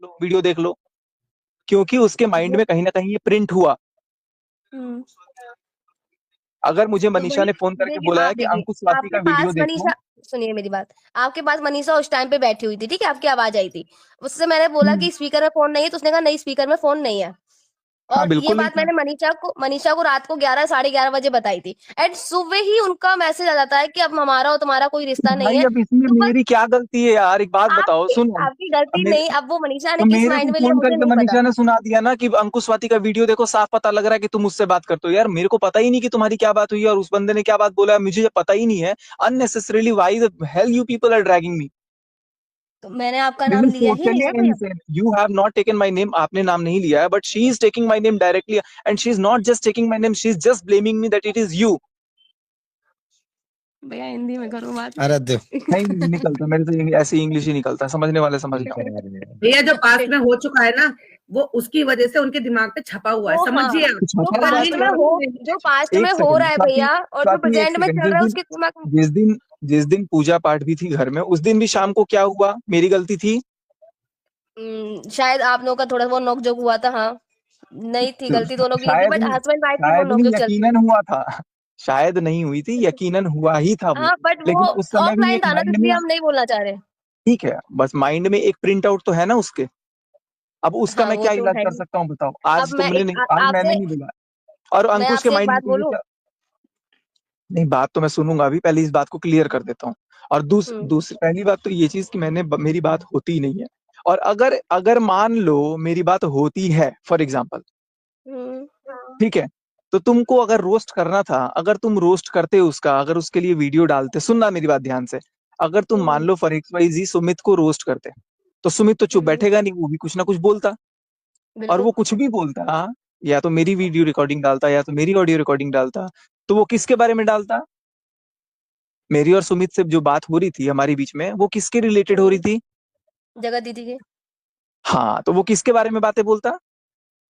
लो, video देख लो, क्योंकि उसके माइंड वो में कहीं ना कहीं ये प्रिंट हुआ। हम्म, अगर मुझे तो मनीषा वही ने फोन करके देखिए, बोला आप है कि देखिए, अंकुश वासी आपके का वीडियो पास देखो। मनीषा, सुनिए मेरी बात, आपके पास मनीषा उस टाइम पे बैठी हुई थी, ठीक है? आपकी आवाज़ आई थी। उससे मैंने बोला हम्म। कि स्पीकर में फ़ोन नहीं है, तो उसने कहा नहीं स्पीकर में फ़ोन नहीं है। हाँ और ये बिल्कुल नहीं बात था। मैंने मनीषा को रात को 11 साढ़े 11 बजे बताई थी, एंड सुबह ही उनका मैसेज आ जाता है कि अब हमारा और तुम्हारा कोई तो रिश्ता नहीं भाई है। अब इसमें तो बस मेरी क्या गलती है यार, एक बात बताओ, आपकी सुनो। आपकी अब गलती मेरे नहीं, अब वो मनीषा ने तो किस मेरे को माइंड में लिया फोन मुझे करके नहीं पता। मनीषा ने सुना दिया ना कि अंकुश वाती का वीडियो देखो, साफ पता लग रहा है कि तुम मुझसे बात करते हो। यार मेरे को पता ही नहीं कि तुम्हारी क्या बात हुई है और उस बंदे ने क्या बात बोला है, मुझे जब पता ही नहीं है। Unnecessarily why the hell you people are dragging me. तो मैंने आपका दिस नाम इज लिया ही नहीं टोटली ना कोई। Insane, you have not taken my name, आपने नाम नहीं लिया है, but she is taking my name directly, and she is not just taking my name, she is just blaming me that it is you. भैया हिंदी में करो बात। अरे दे नहीं नहीं निकलता मेरे से, ऐसे इंग्लिश ही निकलता है, समझने वाले समझ जाओ। भैया जो पास्ट में हो चुका है ना, वो उसकी वजह से उनके दिमाग पे छपा हुआ है, वो हाँ, समझिए आप। कुछ जो पता है बात पास्ट करने को के में यार। हो, बाद जो पास्ट में एक हो सेकंड रहा है स्वाति, भैया, और जो स्वाति एक प्रेजेंट में सेकंड, चल रहा है उसके दिमाग में। जिस दिन पूजा पाठ भी थी घर में, उस दिन भी शाम को क्या हुआ, मेरी गलती थी। शायद आप लोगों का थोड़ा बहुत नोक-झोंक हुआ था, हाँ। नहीं थी, गलती दोनों की नहीं थी, शायद बट नहीं, हस्बैंड वाइफ की वो शायद नहीं, नोक-झोंक चलती है। यकीनन हुआ था। शायद नहीं हुई थी, यकीनन हुआ ही था वो। हाँ, बट वो लेकिन उस समय भी ऑफलाइन एक था ना, तो माइंड में, इसलिए हम नहीं बोलना चाह रहे। ठीक है, बस माइंड में एक प्रिंट आउट तो है ना उसके। अब उसका हाँ, मैं वो क्या तो इलाज है कर ही। सकता हूँ बताओ, अब आज मैं तुमने एक नहीं, आज मैंने आपसे नहीं बोला। और मैं अंकुश के आपसे एक माइंड में बात तो ये बोलूँ? क्या। नहीं, बात तो मैं सुनूंगा अभी, पहले इस बात को क्लियर कर देता हूँ। और हुँ, दूसरी पहली बात तो ये चीज कि मेरी बात होती ही नहीं है। और अगर अगर मान लो मेरी बात होती है, फॉर एग्जाम्पल, हुँ, ठीक है, तो तुमको अगर रोस्ट करना था, अगर तुम रोस्ट करते उसका, अगर उसके लिए वीडियो डालते, सुनना मेरी बात ध्यान से। अगर तुम मान हुँ, लो फॉर एक्स वाई जी सुमित को रोस्ट करते, तो सुमित तो चुप हुँ, बैठेगा नहीं, वो भी कुछ ना कुछ बोलता। और बिल्कुल। वो कुछ भी बोलता, या तो मेरी वीडियो रिकॉर्डिंग डालता या तो मेरी ऑडियो रिकॉर्डिंग डालता, तो वो किसके बारे में डालता? मेरी और सुमित से जो बात हो रही थी हमारी बीच में, वो किसके रिलेटेड हो रही हुँ, थी? जगत दीदी के, हाँ, तो वो किसके बारे में बातें बोलता?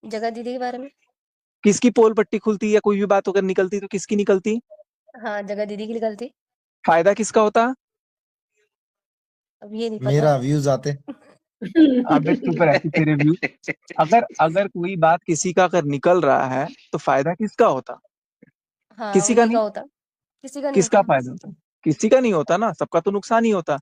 जगत दीदी के बारे में। किसकी पोल पट्टी खुलती या कोई भी बात अगर निकलती तो किसकी निकलती? हाँ, जगत दीदी की निकलती। फायदा किसका होता? अब ये नहीं पता। मेरा व्यूज आते। अबे चुप रह तू, तेरे व्यू। अगर अगर कोई बात किसी का अगर निकल रहा है, तो फायदा किसका होता? हाँ, किसी का उन्हीं का नहीं। होता, किसी का नहीं किसका होता। फायदा होता? किसी का नहीं होता ना, सबका तो नुकसान ही होता।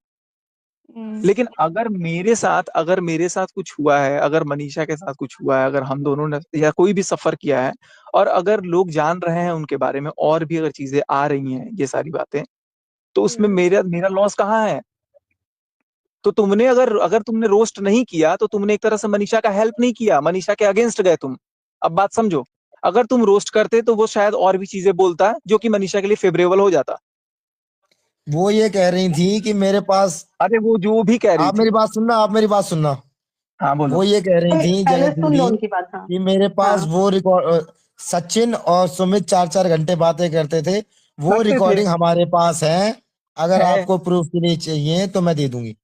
हुँ, लेकिन अगर मेरे साथ कुछ हुआ है, अगर मनीषा के साथ कुछ हुआ है, अगर हम दोनों ने या कोई भी सफर किया है, और अगर लोग जान रहे हैं उनके बारे में, और भी अगर चीजें आ रही हैं, ये सारी बातें, तो उसमें हुँ, मेरा मेरा लॉस कहाँ है? तो तुमने अगर अगर तुमने रोस्ट नहीं किया, तो तुमने एक तरह से मनीषा का हेल्प नहीं किया, मनीषा के अगेंस्ट गए तुम। अब बात समझो, अगर तुम रोस्ट करते तो वो शायद और भी चीजें बोलता जो कि मनीषा के लिए फेवरेबल हो जाता। वो ये कह रही थी कि मेरे पास, अरे वो जो भी कह रही आप थी। मेरी बात सुनना, आप मेरी बात सुनना। हाँ बोलो। वो ये कह रही पहले थी पहले जगत सुन लो दीदी उनकी बात। हाँ कि मेरे पास हाँ। वो रिकॉर्ड, सचिन और सुमित 4-4 घंटे बातें करते थे, वो करते थे। रिकॉर्डिंग हमारे पास है। अगर है। आपको प्रूफ के लिए चाहिए तो मैं दे दूंगी।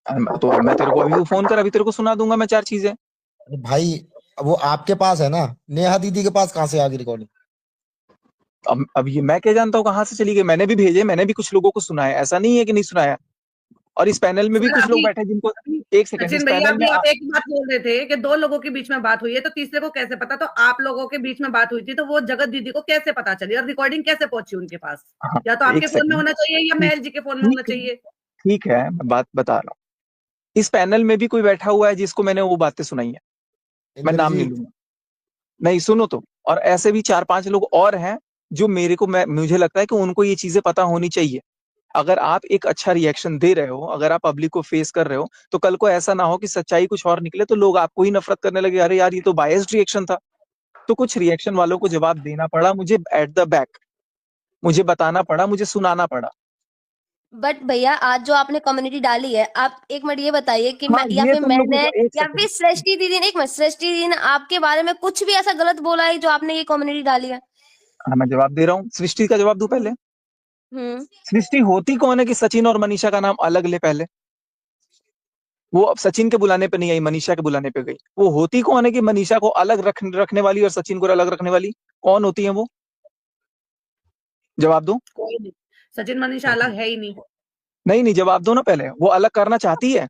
तो मैं तेरे को अभी फोन कर, अभी तेरे को सुना दूंगा मैं 4 चीजें। अरे भाई, वो आपके पास है ना, नेहा दीदी के पास कहाँ से आ गई रिकॉर्डिंग? अब ये मैं क्या जानता हूँ कहाँ से चली गई, मैंने भी भेजे, मैंने भी कुछ लोगों को सुनाया, ऐसा नहीं है कि नहीं सुनाया। और इस पैनल में भी सर कुछ लोग अभी बैठे जिनको, एक सेकंड, इस सचिन भैया, पैनल में अभी आप एक बात बोल रहे थे कि 2 लोगों के बीच में बात हुई है, तो तीसरे को कैसे पता? तो आप लोगों के बीच में बात हुई थी, तो वो जगत दीदी को कैसे पता चली और रिकॉर्डिंग कैसे पहुंची उनके पास? हाँ, या तो आपके एक फोन में सेकंड। होना चाहिए या ठीक, महल जी के फोन में होना ठीक है, चाहिए। ठीक है, मैं बात बता रहा हूँ। इस पैनल में भी कोई बैठा हुआ है जिसको मैंने वो बातें सुनाई है, मैं नाम नहीं इंद्रजीत। लूंगा। नहीं, सुनो तो। और ऐसे भी 4-5 लोग और हैं जो मुझे लगता है कि उनको ये चीजें पता होनी चाहिए। अगर आप एक अच्छा रिएक्शन दे रहे हो, अगर आप पब्लिक को फेस कर रहे हो, तो कल को ऐसा ना हो कि सच्चाई कुछ और निकले तो लोग आपको ही नफरत करने लगे, अरे यार ये तो बायस्ड रिएक्शन था। तो कुछ रिएक्शन वालों को जवाब देना पड़ा मुझे एट द बैक, मुझे बताना पड़ा, मुझे सुनाना पड़ा। बट भैया आज जो आपने कम्युनिटी डाली है, आप 1 मिनट ये बताइए कि हाँ मैं या ये फिर तुम लोगों मैंने को, एक या सेकंड। फिर सृष्टि दीदी ने, 1 मिनट, सृष्टि दीदी ने आपके बारे में कुछ भी ऐसा गलत बोला है जो आपने ये कम्युनिटी डाली है? हाँ मैं जवाब दे रहा हूँ, सृष्टि का जवाब दूं हुँ, पहले। हुँ। सृष्टि होती कौन है कि सचिन और मनीषा का नाम अलग ले पहले? वो अब सचिन के बुलाने पे नहीं आई, मनीषा के बुलाने पे गई। वो होती कौन है कि मनीषा को अलग रखने वाली और सचिन को अलग रखने वाली? कौन होती है वो? जवाब दो। कोई नहीं, सचिन मनीषा अलग है ही नहीं। नहीं नहीं, जवाब दो ना पहले, वो अलग करना चाहती है?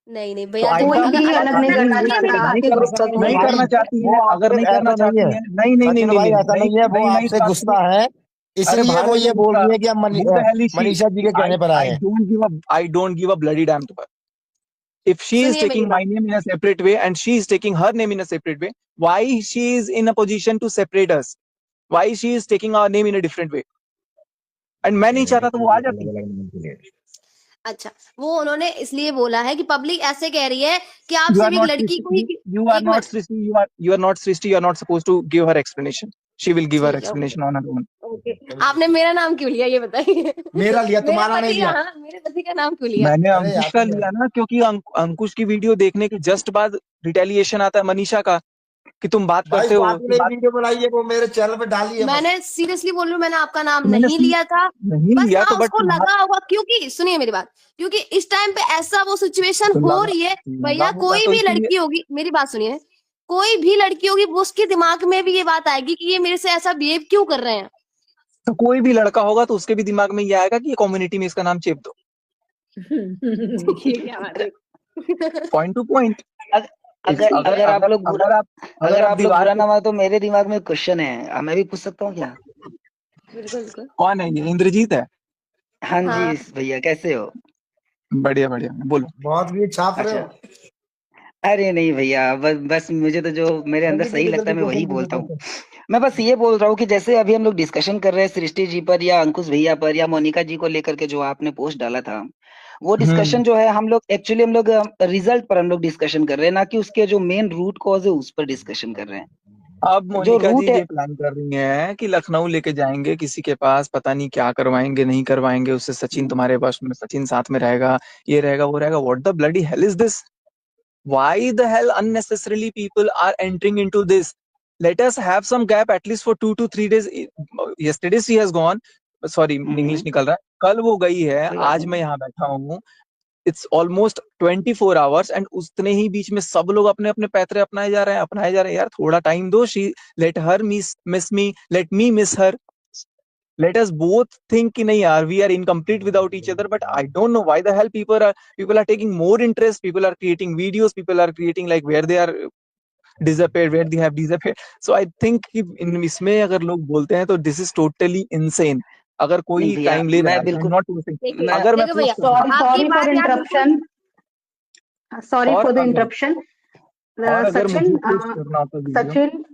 नहीं नहीं तो भैया आई देखो, थिंक अगर अलग नहीं करना चाहती, नहीं आपके गुस्सा नहीं नहीं है करना भाई, चाहती वो है, अगर आपके नहीं ऐसा करना नहीं चाहती है है, नहीं नहीं नहीं सचिन नहीं भाई, नहीं ऐसा नहीं नहीं है, वो नहीं नहीं आपसे ट्रस्ट गुस्सा मी। है, अरे इसलिए भाड़ वो में ये जाए बोल गुस्सा, रही है कि हम who the hell is she? Manisha ji के कहने पर आए हैं। I don't give a bloody damn to her. If she is सुनिए मेरी taking my बात, name in a separate way and she is taking her name in a separate way, why she is in a position to separate us? Why she is taking our name in a different way? And मैं नहीं चाहता तो वो आ जाती। अच्छा वो उन्होंने इसलिए बोला है कि पब्लिक ऐसे कह रही है कि आप You are सिर्फ एक not लड़की Srishti. को ही, You are एक not minute, Srishti. You are not Srishti. You are not supposed to give her explanation. She will give her ठीक है, explanation on her own. Okay, आपने मेरा नाम क्यों लिया ये बताइए? मेरा लिया, मेरे तुम्हारा नहीं पति का, लिया। हाँ मेरे पति का नाम क्यों लिया? मैंने अरे अंकुश का लिया ना, क्योंकि अंकुश की वीडियो देखने के जस्ट बाद रिटेलिएशन आता है मनीषा का कि तुम बात भाई करते हो बात नहीं, वीडियो बनाई है, वो मेरे चैनल पे डाली है बस। मैंने सीरियसली बोल रही हूँ, मैंने आपका नाम मैंने नहीं लिया था, नहीं बस लिया हाँ तो, बट उसको लगा होगा, क्योंकि सुनिए मेरी बात, क्योंकि इस टाइम पे ऐसा वो सिचुएशन हो लगा रही है लगा भैया, होगा कोई तो भी इसीलिए। लड़की होगी, मेरी बात सुनिए, कोई भी लड़की होगी वो उसके दिमाग में भी ये बात आएगी कि ये मेरे से ऐसा बिहेव क्यों कर रहे हैं। तो कोई भी लड़का होगा तो उसके भी दिमाग में ये आएगा कि ये कम्युनिटी में इसका नाम चेप दो। ये क्या बात है? Point two point. अगर आप लोग बुरा अगर आप लोग बुरा ना मानो तो मेरे दिमाग में क्वेश्चन है, मैं भी पूछ सकता हूँ क्या? बिल्कुल बिल्कुल। कौन है ये? इंद्रजीत है? हाँ हाँ। जी भैया, कैसे हो? बढ़िया बढ़िया, बोलो। बहुत भी छाप रहे हो। अरे नहीं भैया, बस मुझे तो जो मेरे अंदर सही लगता है मैं वही बोलता हूँ। मैं बस ये बोल रहा हूँ कि जैसे अभी हम लोग डिस्कशन कर रहे हैं सृष्टि जी पर या अंकुश भैया पर या मोनिका जी को लेकर के जो आपने पोस्ट डाला था, वो डिस्कशन जो है हम लोग रिजल्ट पर हम लोग डिस्कशन कर रहे हैं, ना कि उसके जो मेन रूट कॉज है उस पर डिस्कशन कर रहे हैं। अब जो मोनिका रूट जी है, ये प्लान कर रही हैं कि लखनऊ लेके जाएंगे किसी के पास, पता नहीं क्या करवाएंगे नहीं करवाएंगे उससे, सचिन तुम्हारे पास में, सचिन साथ में रहेगा, ये रहेगा वो रहेगा। What the bloody hell is this? Why the hell unnecessarily people are entering into this? Let us have some gap at least for 2 to 3 days. Yesterday she has gone. Sorry, English निकल रहा है। कल वो गई है, आज मैं यहाँ बैठा हूँ। It's almost 24 hours and उतने ही बीच में सब लोग अपने अपने पैतरे अपनाए जा रहे हैं। यार थोड़ा टाइम दो। She let her miss me, let me miss her. Let us both think कि नहीं यार, we are incomplete without each other. But I don't know why the hell people are taking more interest. People are creating videos. People are creating like where they are disappeared, where they have disappeared. So I think कि इसमें अगर लोग बोलते हैं तो this is totally insane. अगर कोई भैया टाइम ले रहा मैं है, बिल्कुल not to say, देखिए अगर मैं देखो भैया, post आपकी बात यार बिल्कुल, सॉरी और फॉर द अगर इंटरप्शन। और अगर मुझे सचिन, पोस्ट करना होता वीडियो,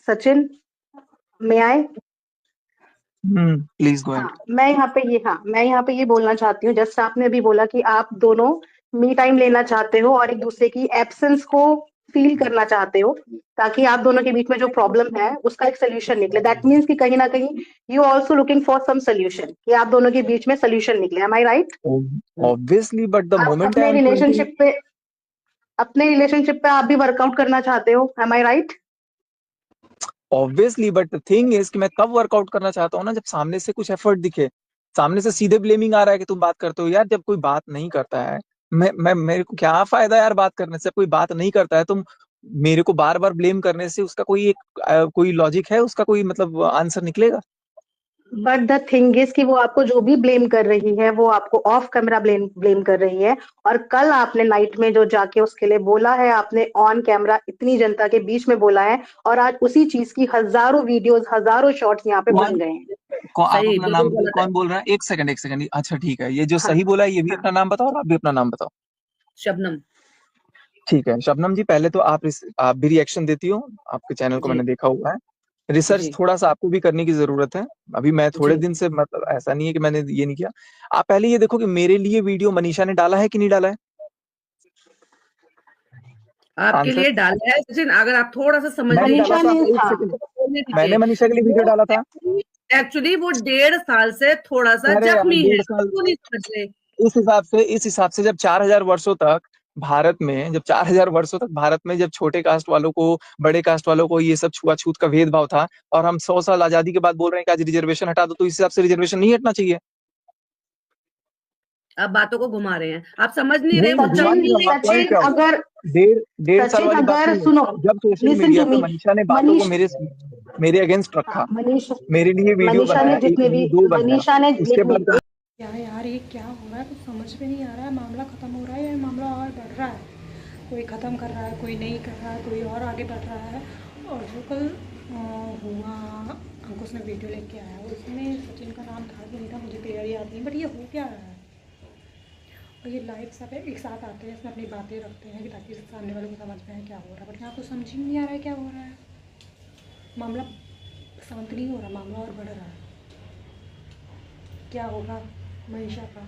सचिन मैं आए। प्लीज गो हाँ, मैं यहाँ पे ये बोलना चाहती हूँ, जस्ट आपने अभी बोला कि आप दोनों मी टाइम लेना चाहते हो और एक दूसरे की एब्सेंस को फील करना चाहते हो, ताकि आप दोनों के बीच में जो प्रॉब्लम है उसका एक सोल्यूशन निकले। दैट मीन्स कि कहीं ना कहीं you also looking for some solution, कि आप दोनों के बीच में सोल्यूशन निकले। Am I right? obviously, but the आप moment I am अपने रिलेशनशिप पे आप भी वर्कआउट करना चाहते हो। Am I right? Obviously, but the thing is कि मैं कब वर्कआउट करना चाहता हूँ ना, जब सामने से कुछ एफर्ट दिखे। सामने से सीधे ब्लेमिंग आ रहा है कि तुम बात करते हो। यार जब कोई बात नहीं करता है, मैं मेरे को क्या फायदा यार बात करने से? कोई बात नहीं करता है, तुम मेरे को बार बार ब्लेम करने से उसका कोई लॉजिक है? उसका कोई मतलब आंसर निकलेगा? बट द थिंग इज कि वो आपको जो भी ब्लेम कर रही है वो आपको ऑफ कैमरा ब्लेम कर रही है, और कल आपने नाइट में जो जाके उसके लिए बोला है, आपने ऑन कैमरा इतनी जनता के बीच में बोला है, और आज उसी चीज की हजारों वीडियोस, हजारों शॉर्ट्स यहाँ पे बन गए हैं। आप सही, अपना नाम बिल्कुल गलत है। कौन बोल रहा है? एक सेकंड। अच्छा ठीक है, ये जो हाँ, सही बोला है ये भी हाँ। अपना नाम बताओ और आप भी अपना नाम बताओ। शबनम। ठीक है शबनम जी, पहले तो आप भी रिएक्शन देती हो, आपके चैनल को जी। मैंने देखा हुआ है। रिसर्च जी। थोड़ा सा आपको भी करने की जरूरत है। अभी मैं थोड़े जी। दिन से, मतलब ऐसा नहीं है कि मैंने ये नहीं किया। आप पहले ये देखो कि मेरे लिए वीडियो मनीषा ने डाला है कि नहीं डाला है। आपके आंसर लिए डाला है सचिन, अगर आप थोड़ा सा समझ मैंने मनीषा डाला था। ने, एक हाँ। सेकंड, मैंने मनीषा के लिए वीडियो डाला था। एक्चुअली वो 1.5 साल से थोड़ा सा अरे यार, जख्मी है, 1.5 साल वो नहीं समझ रहे। इस हिसाब से जब 4000 वर्षों तक भारत में, जब छोटे कास्ट वालों को, बड़े कास्ट वालों को ये सब छुआछूत का भेदभाव था, और हम 100 साल आजादी के बाद बोल रहे हैं कि आज रिजर्वेशन हटा दो, तो इस हिसाब से रिजर्वेशन नहीं हटना चाहिए। आप बातों को घुमा रहे हैं, आप समझ नहीं रहे। वो घुमा नहीं रहा हूँ, point सचिन क्या हुआ? अगर डेढ़ साल वाली बात नहीं है। सुनो, जब सोशल लिसन मीडिया टू पे मी, मनीषा ने बातों को मेरे अगेंस्ट रखा, मनीषा मेरे लिए वीडियो मनीषा ने बनाया, एक जितने नहीं भी दो बनाया, मनीषा ने उसके बाद क्या यार ये क्या हो रहा है, कुछ समझ में नहीं आ रहा है। मामला ख़त्म हो रहा है या मामला और बढ़ रहा है? कोई ख़त्म कर रहा है, कोई नहीं कर रहा है, कोई और आगे बढ़ रहा है। और जो कल हुआ, अंकुश ने वीडियो लेके आया, उसमें सचिन का नाम था कि नहीं था मुझे क्लियर याद नहीं, बट ये हो क्या रहा है? और ये लाइव सब एक साथ आते हैं, इसमें अपनी बातें रखते हैं कि ताकि सामने वालों को समझ में आए क्या हो रहा है, बट यहाँ कुछ समझ ही नहीं आ रहा है क्या हो रहा है। मामला शांत नहीं हो रहा, मामला और बढ़ रहा है। क्या होगा मनीषा का?